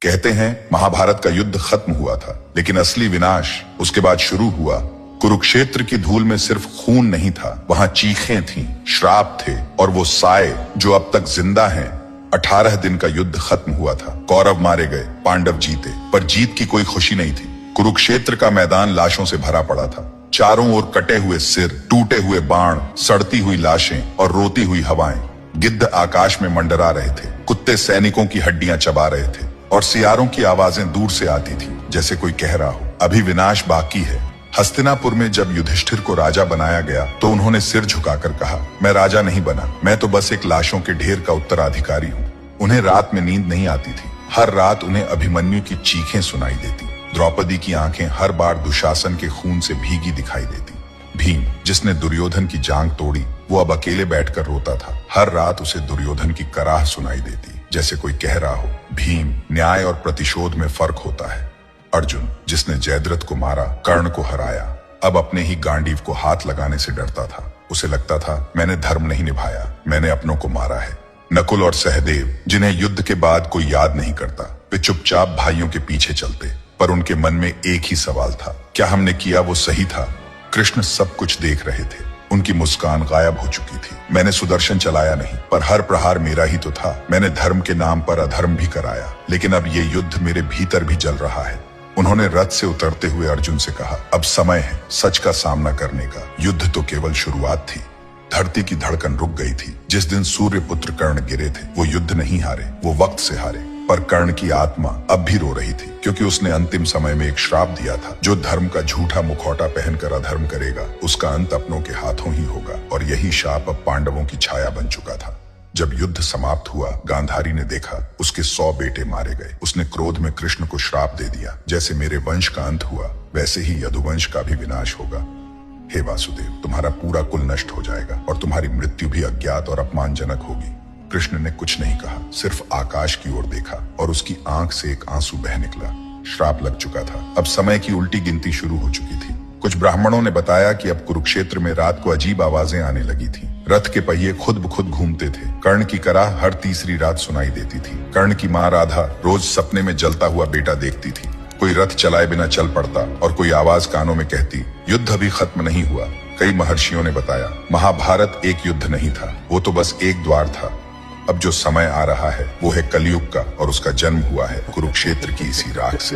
कहते हैं महाभारत का युद्ध खत्म हुआ था, लेकिन असली विनाश उसके बाद शुरू हुआ। कुरुक्षेत्र की धूल में सिर्फ खून नहीं था, वहां चीखें थीं, श्राप थे और वो साए जो अब तक जिंदा हैं। 18 दिन का युद्ध खत्म हुआ था। कौरव मारे गए, पांडव जीते, पर जीत की कोई खुशी नहीं थी। कुरुक्षेत्र का मैदान लाशों से भरा पड़ा था। चारों ओर कटे हुए सिर, टूटे हुए बाण, सड़ती हुई लाशें और रोती हुई हवाएं। गिद्ध आकाश में मंडरा रहे थे, कुत्ते सैनिकों की हड्डियां चबा रहे थे और सियारों की आवाजें दूर से आती थी, जैसे कोई कह रहा हो अभी विनाश बाकी है। हस्तिनापुर में जब युधिष्ठिर को राजा बनाया गया तो उन्होंने सिर झुकाकर कहा, मैं राजा नहीं बना, मैं तो बस एक लाशों के ढेर का उत्तराधिकारी हूँ। उन्हें रात में नींद नहीं आती थी। हर रात उन्हें अभिमन्यु की चीखें सुनाई देती। द्रौपदी की आंखें हर बार दुशासन के खून से भीगी दिखाई देती। भीम, जिसने दुर्योधन की जांग तोड़ी, वो अब अकेले बैठकर रोता था। हर रात उसे दुर्योधन की कराह सुनाई देती, जैसे कोई कह रहा हो, भीम, न्याय और प्रतिशोध में फर्क होता है। अर्जुन, जिसने जयद्रथ को मारा, कर्ण को हराया, अब अपने ही गांडीव को हाथ लगाने से डरता था। उसे लगता था मैंने धर्म नहीं निभाया, मैंने अपनों को मारा है। नकुल और सहदेव, जिन्हें युद्ध के बाद कोई याद नहीं करता, वे चुपचाप भाइयों के पीछे चलते, पर उनके मन में एक ही सवाल था, क्या हमने किया वो सही था? कृष्ण सब कुछ देख रहे थे। उनकी मुस्कान गायब हो चुकी थी। मैंने सुदर्शन चलाया नहीं, पर हर प्रहार मेरा ही तो था। मैंने धर्म के नाम पर अधर्म भी कराया, लेकिन अब ये युद्ध मेरे भीतर भी जल रहा है। उन्होंने रथ से उतरते हुए अर्जुन से कहा, अब समय है सच का सामना करने का। युद्ध तो केवल शुरुआत थी। धरती की धड़कन रुक गई थी। जिस दिन सूर्यपुत्र कर्ण गिरे थे, वो युद्ध नहीं हारे, वो वक्त से हारे। पर कर्ण की आत्मा अब भी रो रही थी, क्योंकि उसने अंतिम समय में एक श्राप दिया था, जो धर्म का झूठा मुखौटा पहनकर अधर्म करेगा, उसका अंत अपनों के हाथों ही होगा। और यही शाप अब पांडवों की छाया बन चुका था। जब युद्ध समाप्त हुआ, गांधारी ने देखा उसके 100 बेटे मारे गए। उसने क्रोध में कृष्ण को श्राप दे दिया, जैसे मेरे वंश का अंत हुआ, वैसे ही यदुवंश का भी विनाश होगा। हे वासुदेव, तुम्हारा पूरा कुल नष्ट हो जाएगा और तुम्हारी मृत्यु भी अज्ञात और अपमानजनक होगी। कृष्ण ने कुछ नहीं कहा, सिर्फ आकाश की ओर देखा और उसकी आंख से एक आंसू बह निकला। श्राप लग चुका था। अब समय की उल्टी गिनती शुरू हो चुकी थी। कुछ ब्राह्मणों ने बताया कि अब कुरुक्षेत्र में रात को अजीब आवाजें आने लगी थी। रथ के पहिए खुद ब खुद घूमते थे। कर्ण की कराह हर तीसरी रात सुनाई देती थी। कर्ण की मां राधा रोज सपने में जलता हुआ बेटा देखती थी। कोई रथ चलाए बिना चल पड़ता और कोई आवाज कानों में कहती, युद्ध अभी खत्म नहीं हुआ। कई महर्षियों ने बताया, महाभारत एक युद्ध नहीं था, वो तो बस एक द्वार था। अब जो समय आ रहा है वो है कलयुग का, और उसका जन्म हुआ है कुरुक्षेत्र की इसी राख से।